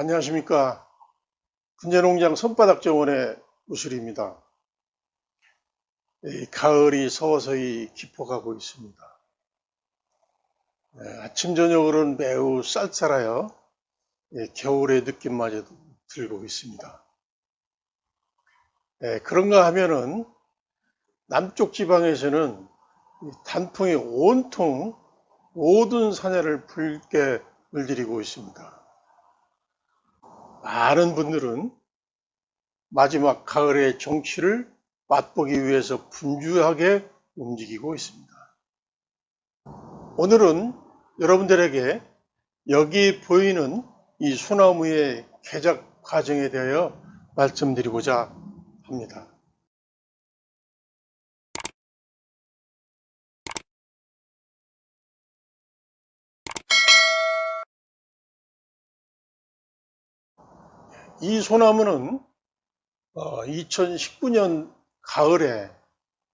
안녕하십니까. 분재농장 손바닥 정원의 우술입니다. 가을이 서서히 깊어가고 있습니다. 아침 저녁으로는 매우 쌀쌀하여 겨울의 느낌마저도 들고 있습니다. 그런가 하면은 남쪽 지방에서는 단풍이 온통 모든 산야를 붉게 물들이고 있습니다. 많은 분들은 마지막 가을의 정취를 맛보기 위해서 분주하게 움직이고 있습니다. 오늘은 여러분들에게 여기 보이는 이 소나무의 개작 과정에 대하여 말씀드리고자 합니다. 이 소나무는 2019년 가을에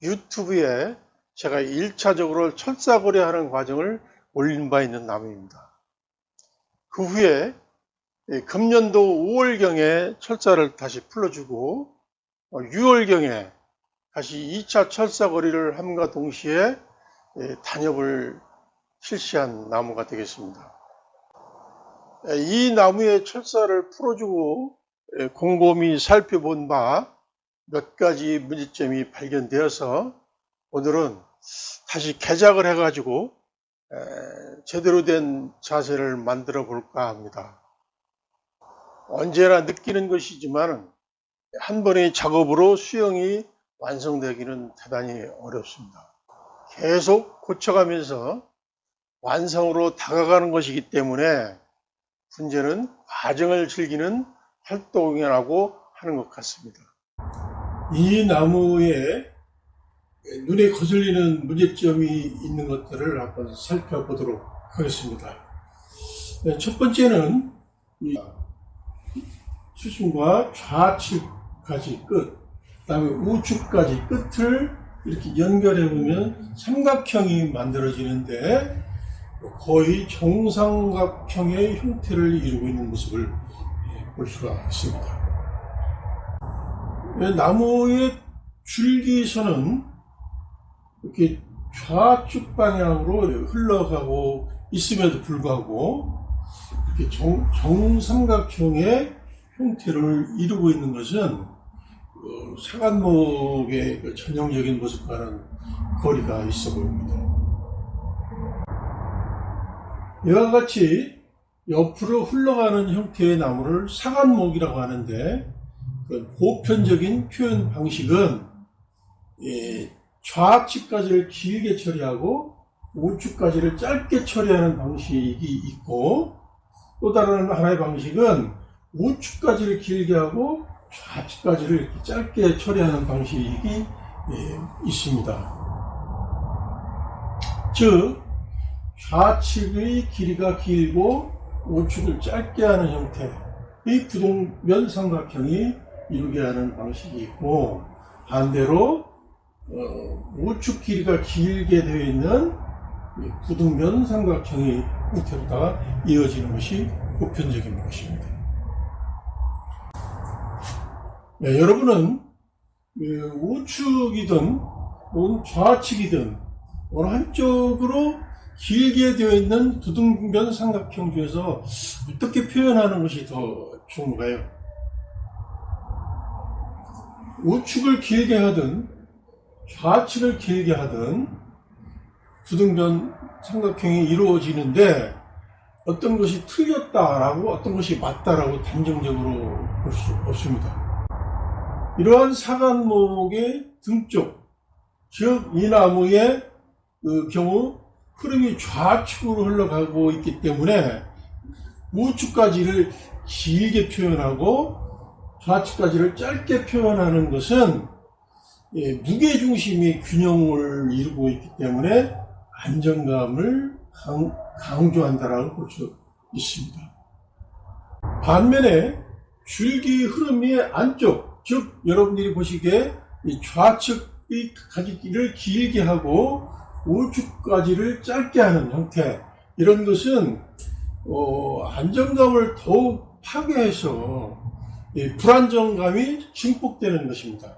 유튜브에 제가 1차적으로 철사거래하는 과정을 올린 바 있는 나무입니다. 그 후에 금년도 5월경에 철사를 다시 풀어주고 6월경에 다시 2차 철사거래를 함과 동시에 단엽을 실시한 나무가 되겠습니다. 이 나무의 철사를 풀어주고 곰곰이 살펴본 바 몇 가지 문제점이 발견되어서 오늘은 다시 개작을 해가지고 제대로 된 자세를 만들어 볼까 합니다. 언제나 느끼는 것이지만 한 번의 작업으로 수영이 완성되기는 대단히 어렵습니다. 계속 고쳐가면서 완성으로 다가가는 것이기 때문에 분재는 과정을 즐기는 활동이라고 하는 것 같습니다. 이 나무에 눈에 거슬리는 문제점이 있는 것들을 한번 살펴보도록 하겠습니다. 첫 번째는 이 수심과 좌측까지 끝, 그 다음에 우측까지 끝을 이렇게 연결해 보면 삼각형이 만들어지는데 거의 정삼각형의 형태를 이루고 있는 모습을 볼 수가 있습니다. 나무의 줄기선은 이렇게 좌측 방향으로 흘러가고 있음에도 불구하고 이렇게 정삼각형의 형태를 이루고 있는 것은 사과목의 전형적인 모습과는 거리가 있어 보입니다. 이와 같이 옆으로 흘러가는 형태의 나무를 사과목이라고 하는데 보편적인 표현 방식은 좌측까지를 길게 처리하고 우측까지를 짧게 처리하는 방식이 있고, 또 다른 하나의 방식은 우측까지를 길게 하고 좌측까지를 이렇게 짧게 처리하는 방식이 있습니다. 즉 좌측의 길이가 길고 우측을 짧게 하는 형태의 부동면 삼각형이 이루게 하는 방식이 있고, 반대로 우측 길이가 길게 되어 있는 부등면 삼각형의 형태로다가 이어지는 것이 보편적인 것입니다. 여러분은 우측이든 좌측이든 어느 한쪽으로 길게 되어 있는 부등면 삼각형 중에서 어떻게 표현하는 것이 더 좋은가요? 우측을 길게 하든 좌측을 길게 하든 부등변 삼각형이 이루어지는데 어떤 것이 틀렸다라고 어떤 것이 맞다라고 단정적으로 볼 수 없습니다. 이러한 사과목의 등쪽, 즉 이 나무의 경우 흐름이 좌측으로 흘러가고 있기 때문에 우측까지를 길게 표현하고 좌측까지를 짧게 표현하는 것은 무게중심의 균형을 이루고 있기 때문에 안정감을 강조한다라고 볼 수 있습니다. 반면에 줄기 흐름의 안쪽, 즉 여러분들이 보시기에 좌측의 가지를 길게 하고 우측까지를 짧게 하는 형태, 이런 것은 안정감을 더욱 파괴해서 이 불안정감이 증폭되는 것입니다.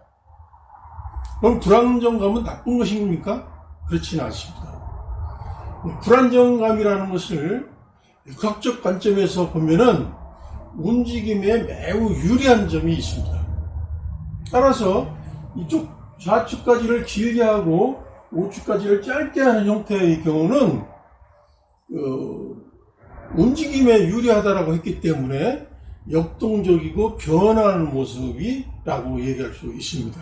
그럼 불안정감은 나쁜 것입니까? 그렇지는 않습니다. 불안정감이라는 것을 육학적 관점에서 보면은 움직임에 매우 유리한 점이 있습니다. 따라서 이쪽 좌측까지를 길게 하고 우측까지를 짧게 하는 형태의 경우는 움직임에 유리하다라고 했기 때문에 역동적이고 변화하는 모습이라고 얘기할 수 있습니다.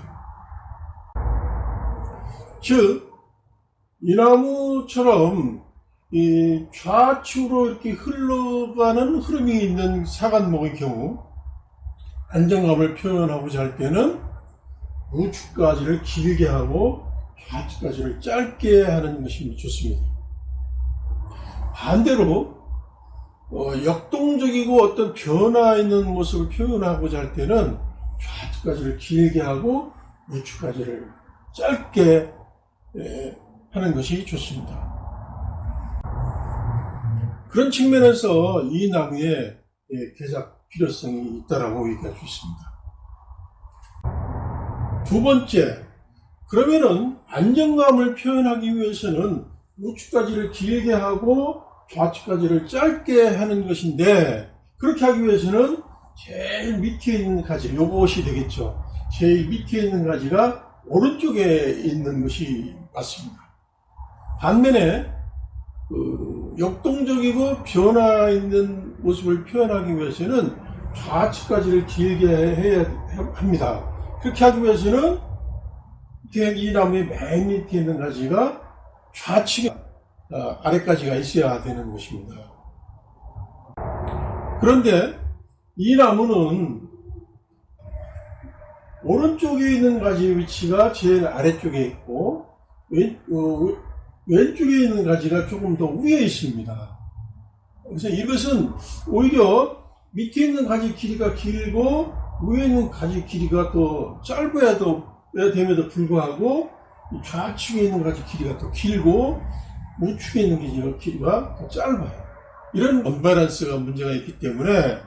즉, 이 나무처럼 이 좌측으로 이렇게 흘러가는 흐름이 있는 사과목의 경우 안정감을 표현하고자 할 때는 우측까지를 길게 하고 좌측까지를 짧게 하는 것이 좋습니다. 반대로 역동적이고 어떤 변화 있는 모습을 표현하고자 할 때는 좌측까지를 길게 하고 우측까지를 짧게 하는 것이 좋습니다. 그런 측면에서 이 나무에 개작 필요성이 있다라고 얘기할 수 있습니다. 두 번째, 그러면은 안정감을 표현하기 위해서는 우측까지를 길게 하고 좌측까지를 짧게 하는 것인데, 그렇게 하기 위해서는 제일 밑에 있는 가지, 요것이 되겠죠. 제일 밑에 있는 가지가 오른쪽에 있는 것이 맞습니다. 반면에 역동적이고 변화 있는 모습을 표현하기 위해서는 좌측까지를 길게 해야 합니다. 그렇게 하기 위해서는 이 나무의 맨 밑에 있는 가지가 좌측 아래까지가 있어야 되는 것입니다. 그런데 이 나무는 오른쪽에 있는 가지 위치가 제일 아래쪽에 있고 왼쪽에 있는 가지가 조금 더 위에 있습니다. 그래서 이것은 오히려 밑에 있는 가지 길이가 길고 위에 있는 가지 길이가 더 짧아야 됨에도 불구하고 좌측에 있는 가지 길이가 더 길고 우측에 있는 길이가 더 짧아요. 이런 언밸런스가 문제가 있기 때문에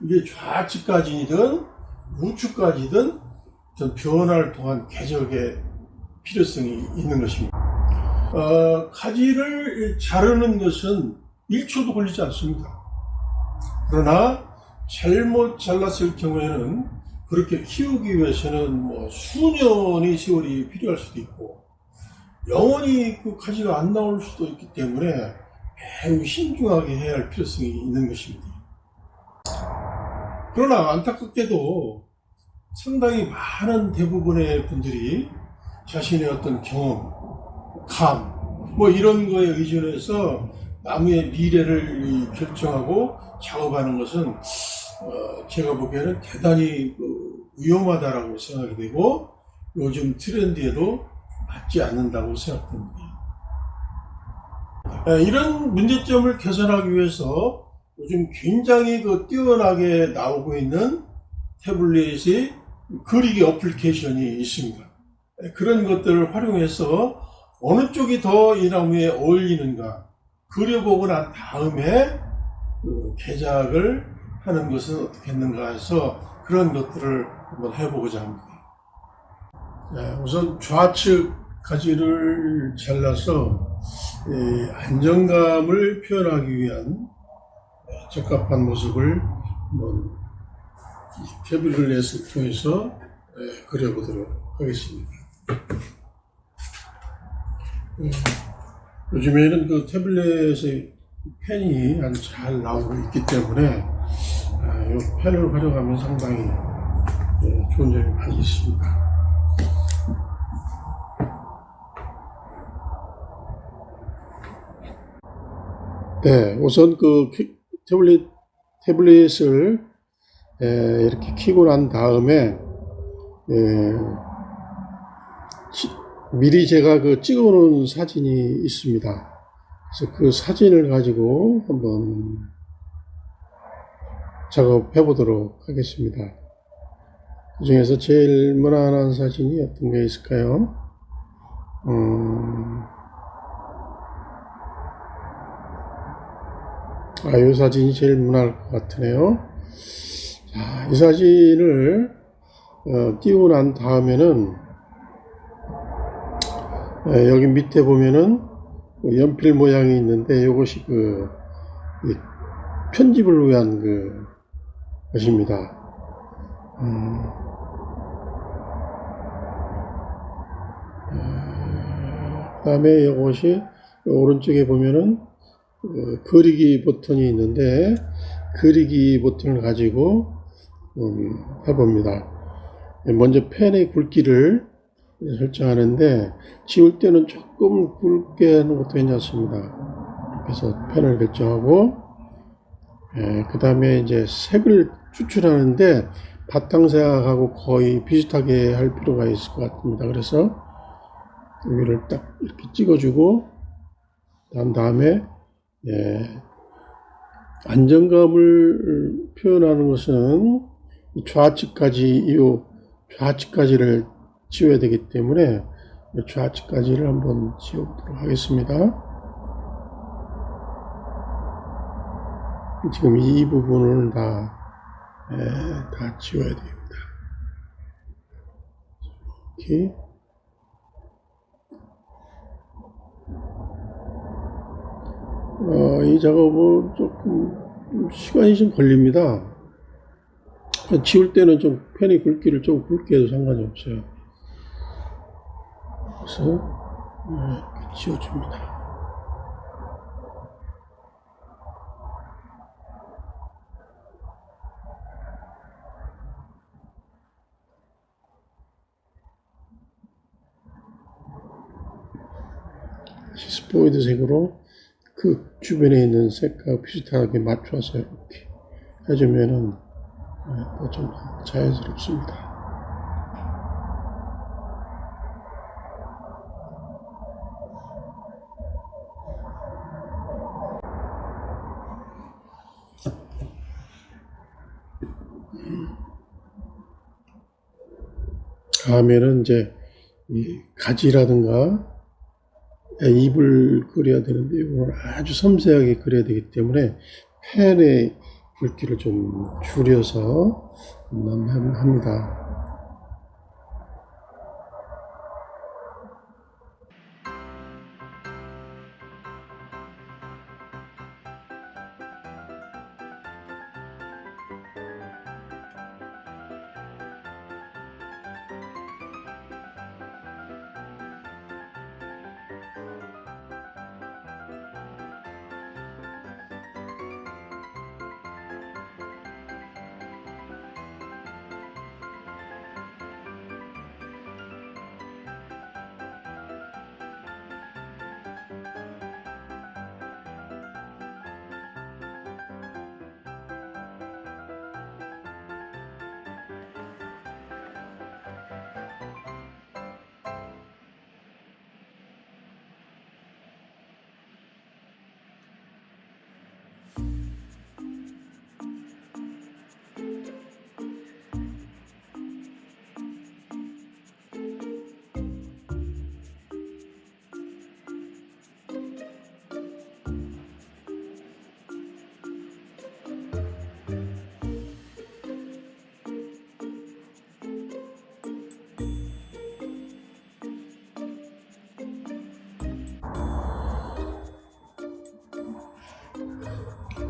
이게 좌측까지든 우측까지든 어떤 변화를 통한 궤적의 필요성이 있는 것입니다. 가지를 자르는 것은 1초도 걸리지 않습니다. 그러나 잘못 잘랐을 경우에는 그렇게 키우기 위해서는 수년의 세월이 필요할 수도 있고 영원히 그 가지가 안 나올 수도 있기 때문에 매우 신중하게 해야 할 필요성이 있는 것입니다. 그러나 안타깝게도 상당히 많은 대부분의 분들이 자신의 어떤 경험, 감, 이런 거에 의존해서 나무의 미래를 결정하고 작업하는 것은 제가 보기에는 대단히 위험하다라고 생각이 되고 요즘 트렌드에도 맞지 않는다고 생각됩니다. 이런 문제점을 개선하기 위해서 요즘 굉장히 뛰어나게 나오고 있는 태블릿의 그리기 어플리케이션이 있습니다. 그런 것들을 활용해서 어느 쪽이 더 이 나무에 어울리는가 그려보고 난 다음에 개작을 하는 것은 어떻게 했는가 해서 그런 것들을 한번 해보고자 합니다. 우선 좌측 가지를 잘라서 안정감을 표현하기 위한 적합한 모습을 한번 태블릿을 통해서 그려보도록 하겠습니다. 요즘에는 그 태블릿의 펜이 아주 잘 나오고 있기 때문에 이 펜을 활용하면 상당히 좋은 점이 많이 있습니다. 네, 우선 그 태블릿을 이렇게 켜고 난 다음에 미리 제가 찍어 놓은 사진이 있습니다. 그래서 그 사진을 가지고 한번 작업해 보도록 하겠습니다. 그 중에서 제일 무난한 사진이 어떤 게 있을까요? 이 사진이 제일 무난할 것 같으네요. 자, 이 사진을 띄우고 난 다음에는 여기 밑에 보면은 연필 모양이 있는데 이것이 이 편집을 위한 것입니다. 그 다음에 이것이 오른쪽에 보면은 그리기 버튼이 있는데 그리기 버튼을 가지고 해봅니다. 먼저 펜의 굵기를 설정하는데 지울 때는 조금 굵게 하는 것도 괜찮습니다. 그래서 펜을 결정하고 그 다음에 이제 색을 추출하는데 바탕색하고 거의 비슷하게 할 필요가 있을 것 같습니다. 그래서 여기를 딱 이렇게 찍어주고 난 다음에 안정감을 표현하는 것은 좌측까지를 지워야 되기 때문에 좌측까지를 한번 지워보도록 하겠습니다. 지금 이 부분을 다 지워야 됩니다. 이렇게. 이 작업은 조금 시간이 좀 걸립니다. 지울 때는 좀 펜의 굵기를 좀 굵게 해도 상관이 없어요. 그래서 이렇게 지워줍니다. 스포이드 색으로 그 주변에 있는 색과 비슷하게 맞춰서 이렇게 해주면은 또 좀 자연스럽습니다. 다음에는 이제 이 가지라든가 잎을 그려야 되는데 이건 아주 섬세하게 그려야 되기 때문에 펜의 굵기를 좀 줄여서 합니다.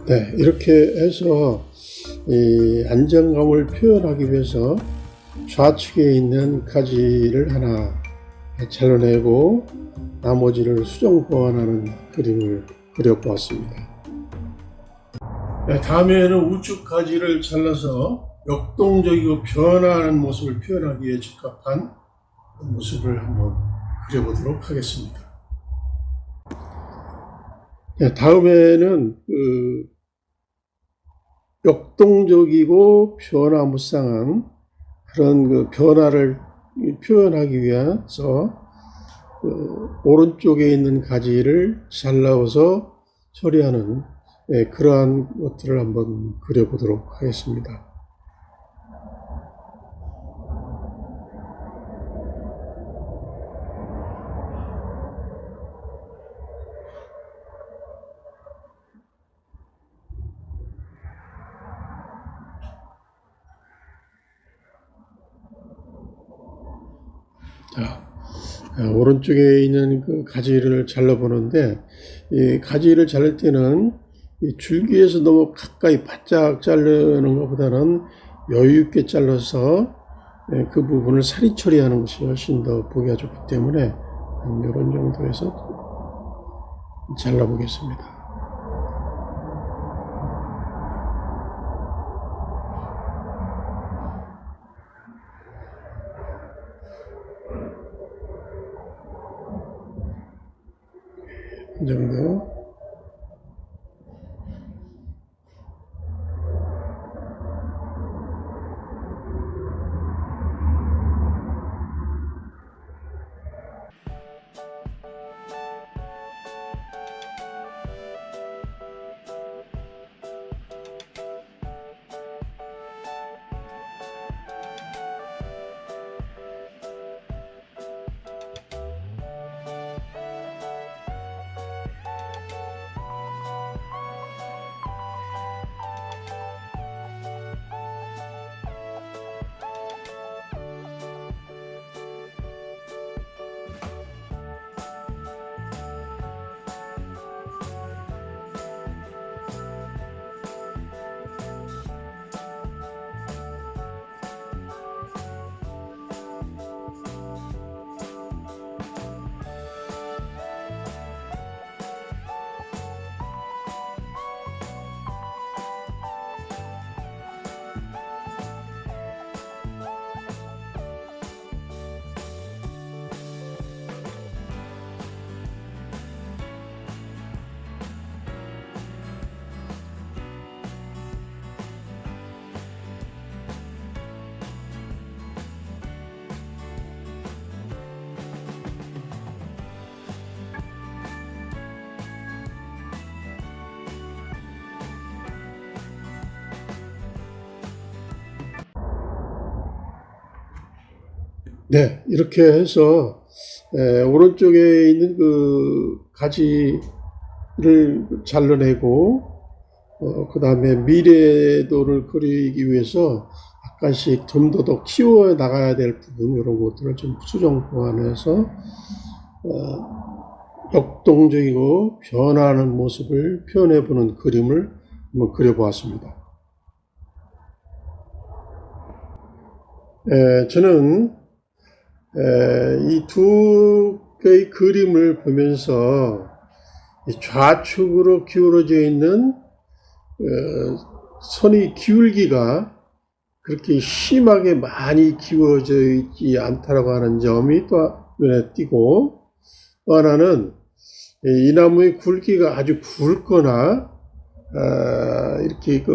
네, 이렇게 해서 이 안정감을 표현하기 위해서 좌측에 있는 가지를 하나 잘라내고 나머지를 수정 보완하는 그림을 그려보았습니다. 네, 다음에는 우측 가지를 잘라서 역동적이고 변화하는 모습을 표현하기에 적합한 모습을 한번 그려보도록 하겠습니다. 네, 다음에는 역동적이고 변화무쌍한 그런 변화를 표현하기 위해서 오른쪽에 있는 가지를 잘라서 처리하는 그러한 것들을 한번 그려보도록 하겠습니다. 자, 오른쪽에 있는 그 가지를 잘라보는데, 이 가지를 자를 때는 이 줄기에서 너무 가까이 바짝 자르는 것보다는 여유 있게 잘라서 그 부분을 사리 처리하는 것이 훨씬 더 보기가 좋기 때문에 한 이런 정도에서 잘라보겠습니다. 이 정도. 네, 이렇게 해서 오른쪽에 있는 그 가지를 잘라내고 그 다음에 미래도를 그리기 위해서 약간씩 좀 더 키워 나가야 될 부분 이런 것들을 좀 수정 보완해서 역동적이고 변화하는 모습을 표현해 보는 그림을 한번 그려보았습니다. 저는 이 두 개의 그림을 보면서 좌측으로 기울어져 있는 선의 기울기가 그렇게 심하게 많이 기울어져 있지 않다라고 하는 점이 또 눈에 띄고, 또 하나는 이 나무의 굵기가 아주 굵거나 이렇게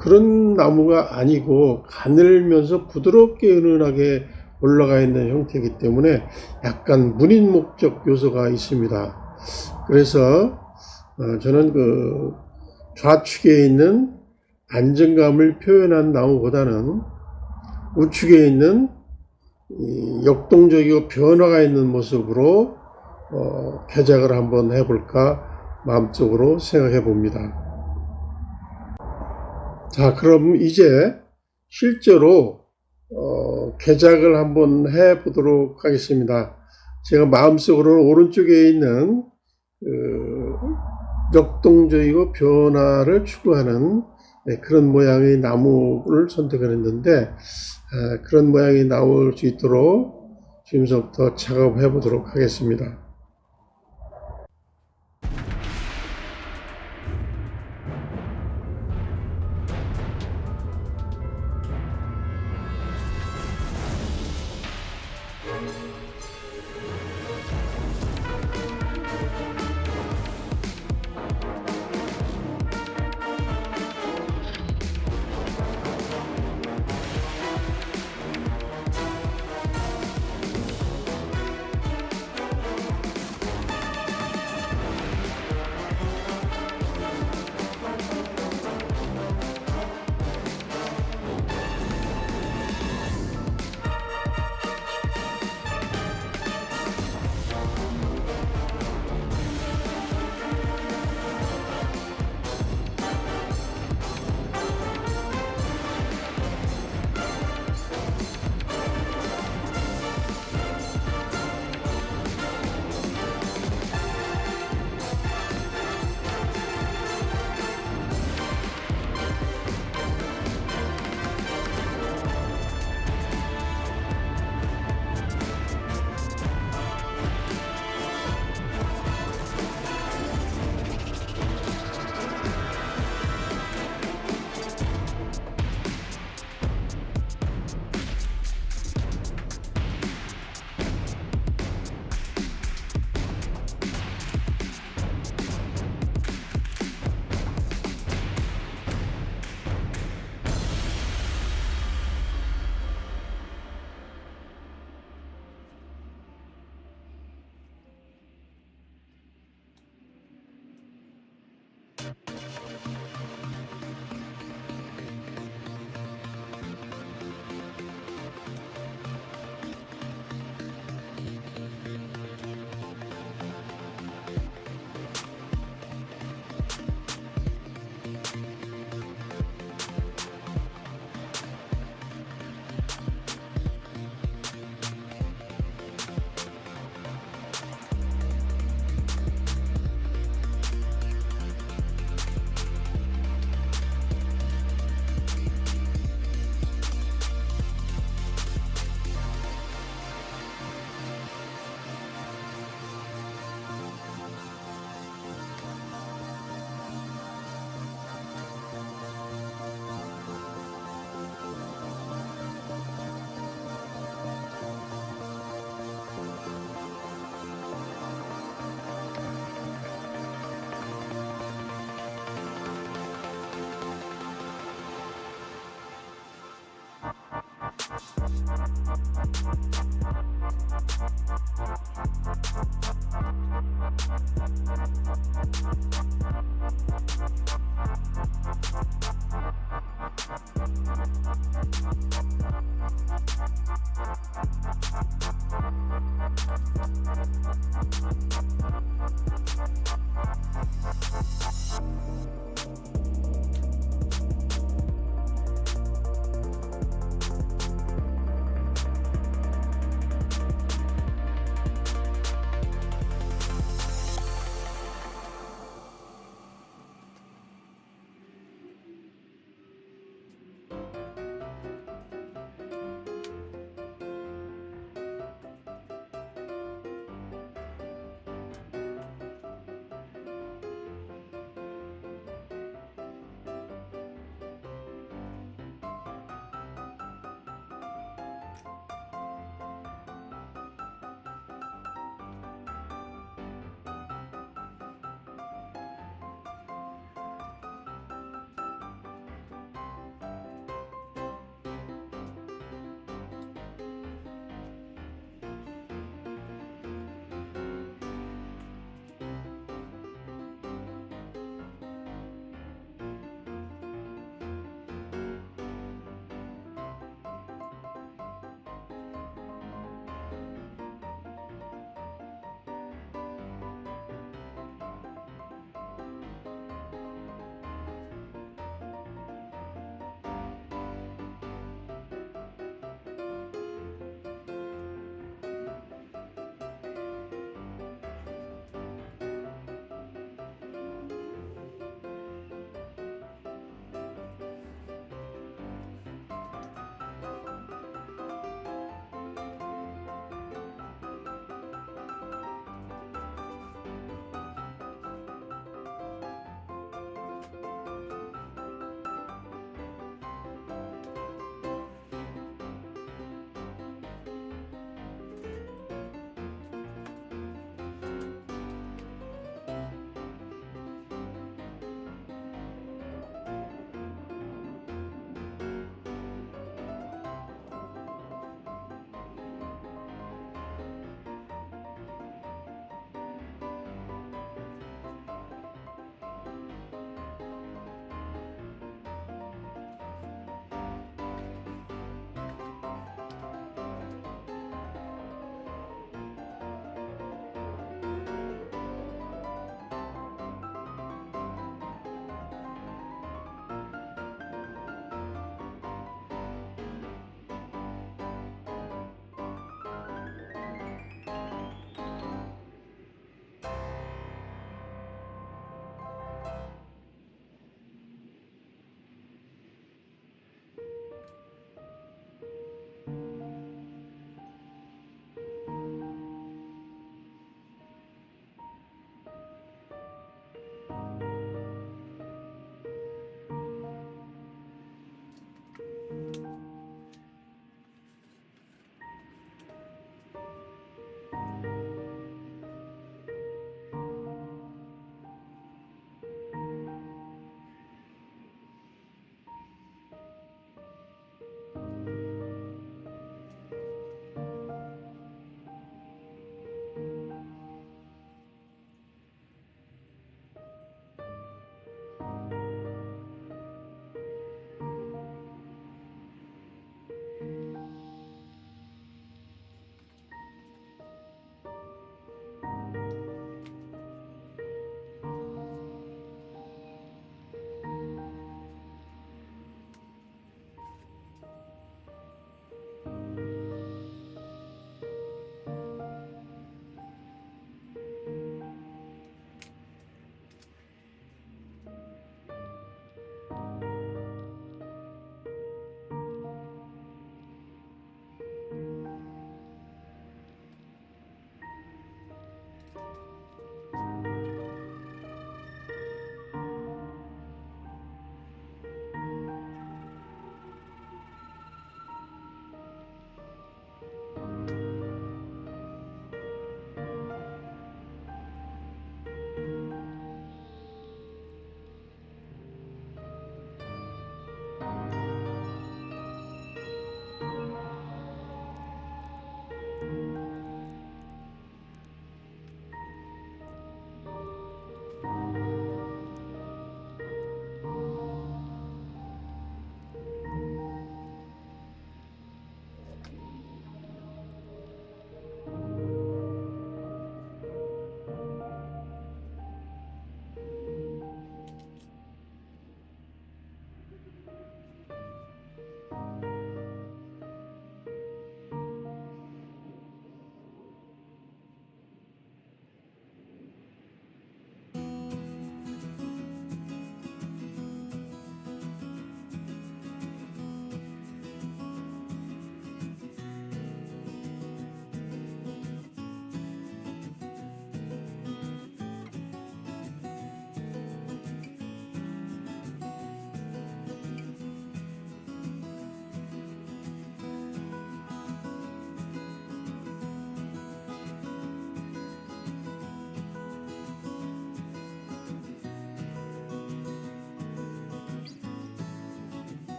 그런 나무가 아니고 가늘면서 부드럽게 은은하게 올라가 있는 형태이기 때문에 약간 문인 목적 요소가 있습니다. 그래서 저는 그 좌측에 있는 안정감을 표현한 나무보다는 우측에 있는 역동적이고 변화가 있는 모습으로 개작을 한번 해볼까 마음속으로 생각해 봅니다. 자, 그럼 이제 실제로 개작을 한번 해 보도록 하겠습니다. 제가 마음속으로 오른쪽에 있는 역동적이고 변화를 추구하는 그런 모양의 나무를 선택을 했는데, 그런 모양이 나올 수 있도록 지금부터 작업해 보도록 하겠습니다.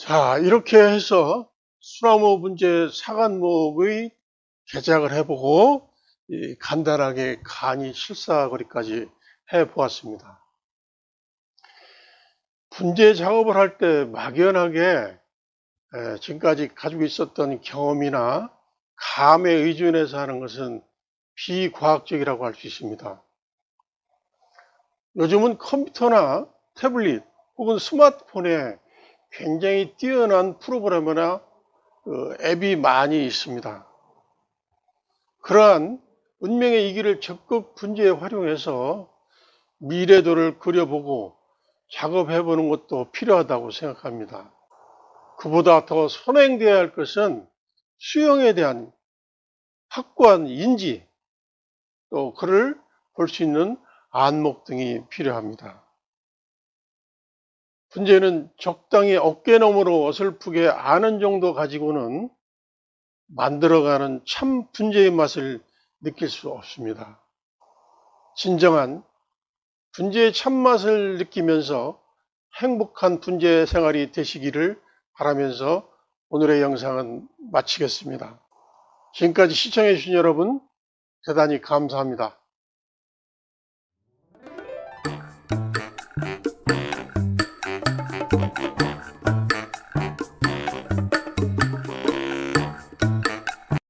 자, 이렇게 해서 수나무 분재 사간목의 개작을 해보고 간단하게 간이 실사거리까지 해보았습니다. 분재 작업을 할 때 막연하게 지금까지 가지고 있었던 경험이나 감에 의존해서 하는 것은 비과학적이라고 할 수 있습니다. 요즘은 컴퓨터나 태블릿 혹은 스마트폰에 굉장히 뛰어난 프로그래머나 앱이 많이 있습니다. 그러한 운명의 이 길을 적극 분재에 활용해서 미래도를 그려보고 작업해보는 것도 필요하다고 생각합니다. 그보다 더 선행되어야 할 것은 수영에 대한 확고한 인지, 또 그를 볼 수 있는 안목 등이 필요합니다. 분재는 적당히 어깨너머로 어설프게 아는 정도 가지고는 만들어가는 참 분재의 맛을 느낄 수 없습니다. 진정한 분재의 참맛을 느끼면서 행복한 분재 생활이 되시기를 바라면서 오늘의 영상은 마치겠습니다. 지금까지 시청해 주신 여러분 대단히 감사합니다.